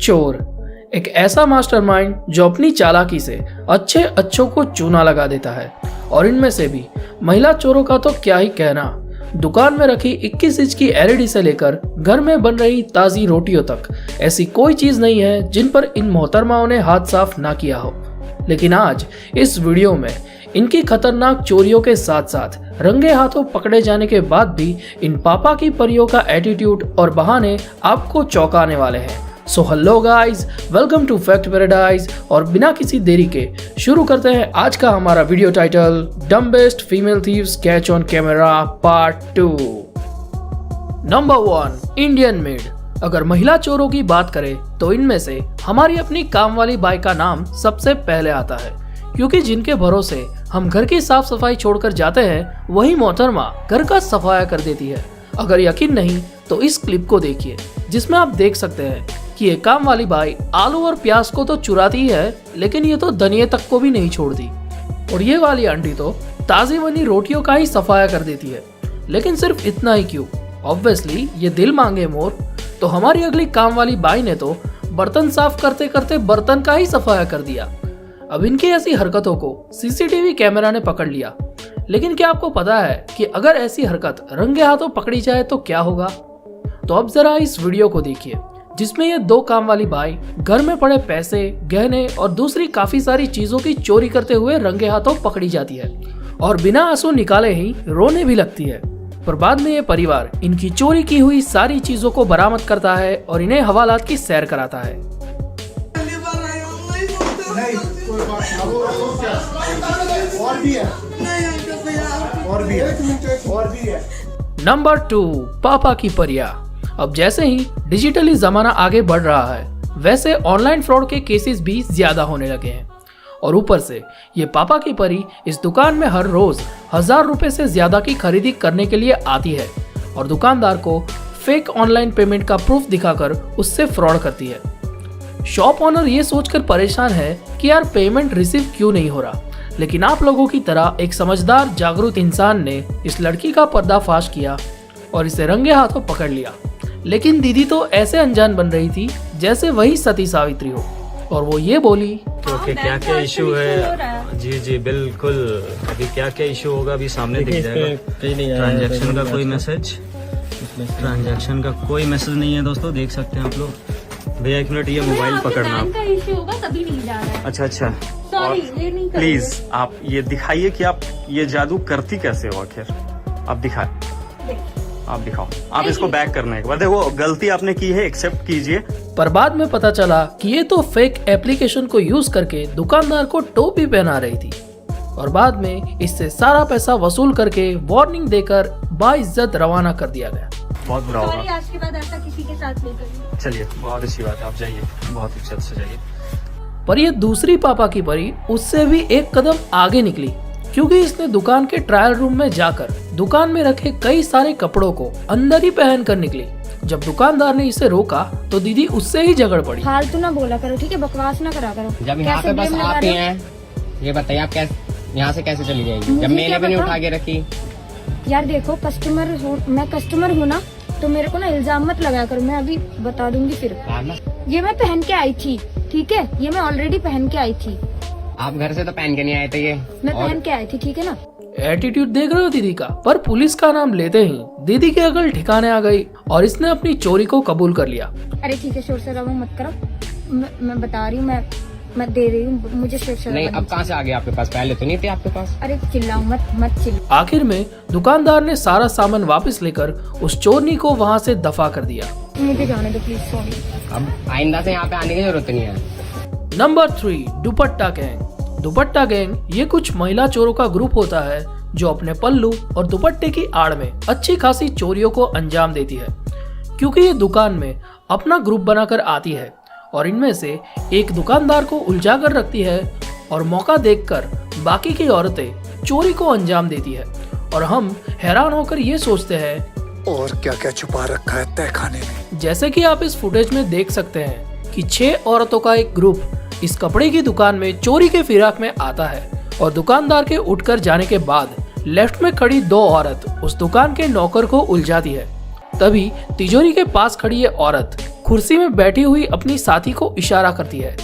चोर एक ऐसा मास्टरमाइंड जो अपनी चालाकी से अच्छे अच्छों को चूना लगा देता है। और इनमें से भी महिला चोरों का तो क्या ही कहना। दुकान में रखी 21 इंच की एलईडी से लेकर घर में बन रही ताज़ी रोटियों तक ऐसी कोई चीज़ नहीं है जिन पर इन मोहतरमाओं ने हाथ साफ ना किया हो। लेकिन आज इस वीडियो में इनकी खतरनाक चोरियों के साथ साथ रंगे हाथों पकड़े जाने के बाद भी इन पापा की परियों का एटीट्यूड और बहाने आपको चौंकाने वाले हैं। So hello guys, welcome to Fact Paradise. और बिना किसी देरी के शुरू करते हैं आज का हमारा video title, dumbest female thieves catch on camera part 2। Number 1, Indian made. अगर महिला चोरों की बात करें तो इनमें से हमारी अपनी काम वाली बाई का नाम सबसे पहले आता है, क्योंकि जिनके भरोसे हम घर की साफ सफाई छोड़कर जाते हैं वही मोहतरमा घर का सफाया कर देती है। अगर यकीन नहीं तो इस क्लिप को देखिए, जिसमें आप देख सकते हैं कि ये काम वाली बाई आलू और प्याज को तो चुराती है, लेकिन ये तो धनिये तक को भी नहीं छोड़ती। और ये वाली आंटी तो ताज़ी बनी रोटियों का ही सफाया कर देती है। लेकिन सिर्फ इतना ही क्यों, ऑब्वियसली ये दिल मांगे मोर। तो हमारी अगली काम वाली बाई ने तो बर्तन साफ करते करते बर्तन का ही सफाया कर दिया। अब इनकी ऐसी हरकतों को सीसीटीवी कैमरा ने पकड़ लिया। लेकिन क्या आपको पता है कि अगर ऐसी हरकत रंगे हाथों पकड़ी जाए तो क्या होगा? तो अब जरा इस वीडियो को देखिए, जिसमें ये दो काम वाली बाई घर में पड़े पैसे, गहने और दूसरी काफी सारी चीजों की चोरी करते हुए रंगे हाथों पकड़ी जाती है और बिना आंसू निकाले ही रोने भी लगती है। पर बाद में ये परिवार इनकी चोरी की हुई सारी चीजों को बरामद करता है और इन्हें हवालात की सैर कराता है। नंबर 2, पापा की परियां। अब जैसे ही डिजिटली जमाना आगे बढ़ रहा है, वैसे ऑनलाइन फ्रॉड के केसेस भी ज्यादा होने लगे हैं। और ऊपर से ये पापा की परी इस दुकान में हर रोज 1000 रुपए से ज्यादा की खरीदी करने के लिए आती है और दुकानदार को फेक ऑनलाइन पेमेंट का प्रूफ दिखाकर उससे फ्रॉड करती है। शॉप ओनर ये सोचकर परेशान है कि यार पेमेंट रिसीव क्यों नहीं हो रहा, लेकिन आप लोगों की तरह एक समझदार जागरूक इंसान ने इस लड़की का पर्दाफाश किया और इसे रंगे हाथों पकड़ लिया। लेकिन दीदी तो ऐसे अनजान बन रही थी जैसे वही सती सावित्री हो, और वो ये बोली ओके क्या क्या इशू है। जी बिल्कुल, अभी क्या क्या इशू होगा अभी सामने दिख जाएगा। ट्रांजैक्शन का कोई मैसेज, ट्रांजैक्शन का कोई मैसेज नहीं है दोस्तों, देख सकते हैं आप लोग। भैया 1 मिनट, ये मोबाइल पकड़ना आप। का इशू होगा तभी नहीं जा रहा है। अच्छा सॉरी, ये नहीं करूँगा। प्लीज आप ये दिखाइए कि आप ये जादू करती कैसे हो आखिर। आप दिखाए, आप दिखाओ। आप इसको बैक करना है एक बार। देखो गलती आपने की है, एक्सेप्ट कीजिए। पर बाद में पता चला कि ये तो फेक एप्लीकेशन को यूज करके दुकानदार को टोपी पहना रही थी और बाद में इससे सारा पैसा वसूल करके वार्निंग देकर बाइज्जत रवाना कर दिया गया। बहुत बुरा सॉरी, होगा। आज के बाद ऐसा किसी के साथ नहीं करूँगी। चलिए, बहुत अच्छी बात है, आप जाइए, बहुत इज्जत से जाइए। पर ये दूसरी पापा की परी उससे भी एक कदम आगे निकली, क्योंकि इसने दुकान के ट्रायल रूम में जाकर दुकान में रखे कई सारे कपड़ों को अंदर ही पहन कर निकली। जब दुकानदार ने इसे रोका तो दीदी उससे ही झगड़ पड़ी। फालतू ना बोला करो, ठीक है? बकवास ना करा करो। जब यहाँ पे बस आप ही हैं, ये बताइए आप कैसे यहाँ से कैसे चली जाएगी जब मैंने भी नहीं उठा के रखी? यार देखो, मैं कस्टमर हूँ ना, तो मेरे को ना इल्जाम मत लगाया करो। मैं अभी बता दूंगी फिर। ये मैं पहन के आई थी, ठीक है? ये मैं ऑलरेडी पहन के आई थी। आप घर से तो पहन के नहीं आए थे ये? मैं पहन के आई थी, ठीक है ना? एटीट्यूड देख रहे हो दीदी का? पर पुलिस का नाम लेते ही दीदी की अकल ठिकाने आ गई और इसने अपनी चोरी को कबूल कर लिया। अरे ठीक है, शोर शराबा मत करो। मैं बता रही हूँ, मैं दे रही हूँ, मुझे शोर शराबा नहीं। अब कहाँ से आ गए आपके पास? पहले तो नहीं थे आपके पास। अरे चिल्लाओ मत चिल्लाओ। आखिर में दुकानदार ने सारा सामान वापस लेकर उस चोरनी को वहाँ से दफा कर दिया। मुझे जाने दो प्लीज, सॉरी। अब आइंदा से यहाँ पे आने की जरूरत नहीं है। नंबर 3, दुपट्टा गैंग। दुपट्टा गैंग ये कुछ महिला चोरों का ग्रुप होता है जो अपने पल्लू और दुपट्टे की आड़ में अच्छी खासी चोरियों को अंजाम देती है, क्योंकि ये दुकान में अपना ग्रुप बनाकर आती है और इनमें से एक दुकानदार को उलझा कर रखती है और मौका देखकर बाकी की औरतें चोरी को अंजाम देती है। और हम हैरान होकर ये सोचते हैं और क्या क्या छुपा रखा है तय खाने में। जैसे कि आप इस फुटेज में देख सकते हैं कि 6 औरतों का एक ग्रुप इस कपड़े की दुकान में चोरी के फिराक में आता है और दुकानदार के उठकर जाने के बाद लेफ्ट में खड़ी 2 औरत उस दुकान के नौकर को उलझाती है तभी तिजोरी के पास खड़ी ये औरत कुर्सी में बैठी हुई अपनी साथी को इशारा करती है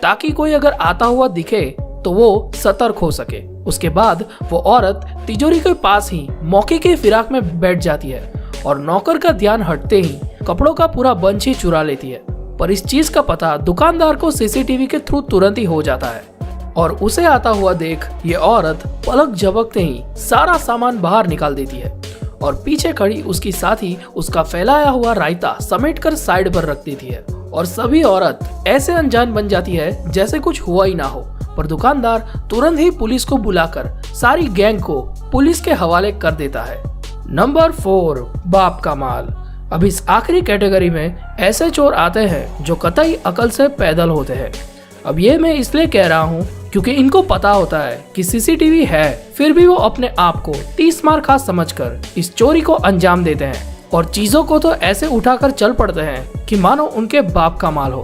ताकि कोई अगर आता हुआ दिखे तो वो सतर्क हो सके। उसके बाद वो औरत तिजोरी के पास ही मौके की फिराक में बैठ जाती है और नौकर का ध्यान हटते ही कपड़ों का पूरा बंच ही चुरा लेती है। पर इस चीज का पता दुकानदार को सीसीटीवी के थ्रू तुरंत ही हो जाता है और उसे आता हुआ देख ये औरत पलक झपकते ही सारा सामान बाहर निकाल देती है और पीछे खड़ी उसकी साथी उसका फैलाया हुआ रायता समेटकर साइड पर रख देती है और सभी औरत ऐसे अनजान बन जाती है जैसे कुछ हुआ ही ना हो। पर दुकानदार तुरंत ही पुलिस को बुलाकर सारी गैंग को पुलिस के हवाले कर देता है। नंबर 4, बाप का माल। अब इस आखिरी कैटेगरी में ऐसे चोर आते हैं जो कतई अकल से पैदल होते हैं। अब ये मैं इसलिए कह रहा हूँ क्योंकि इनको पता होता है कि सीसीटीवी है, फिर भी वो अपने आप को 30 मार खा समझकर इस चोरी को अंजाम देते हैं और चीजों को तो ऐसे उठाकर चल पड़ते हैं कि मानो उनके बाप का माल हो।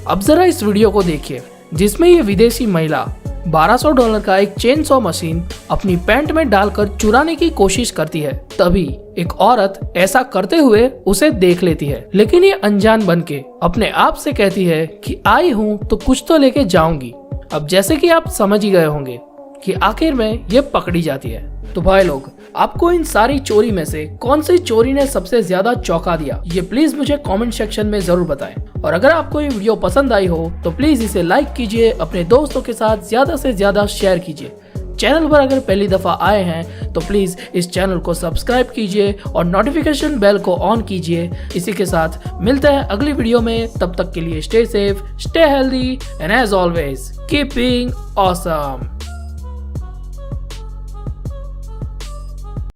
अब जरा इस वीडियो को देखिए जिसमें ये विदेशी महिला $1200 का एक चेन सॉ मशीन अपनी पैंट में डालकर चुराने की कोशिश करती है। तभी एक औरत ऐसा करते हुए उसे देख लेती है, लेकिन ये अनजान बनके अपने आप से कहती है कि आई हूँ तो कुछ तो लेके जाऊंगी। अब जैसे कि आप समझ ही गए होंगे कि आखिर में ये पकड़ी जाती है। तो भाई लोग, आपको इन सारी चोरी में से कौन सी चोरी ने सबसे ज्यादा चौंका दिया, ये प्लीज मुझे कमेंट सेक्शन में जरूर बताएं। और अगर आपको ये वीडियो पसंद आई हो तो प्लीज इसे लाइक कीजिए, अपने दोस्तों के साथ ज्यादा से ज्यादा शेयर कीजिए। चैनल पर अगर पहली दफा आए हैं तो प्लीज इस चैनल को सब्सक्राइब कीजिए और नोटिफिकेशन बेल को ऑन कीजिए। इसी के साथ मिलते हैं अगली वीडियो में, तब तक के लिए stay safe, stay healthy and as always keep being awesome.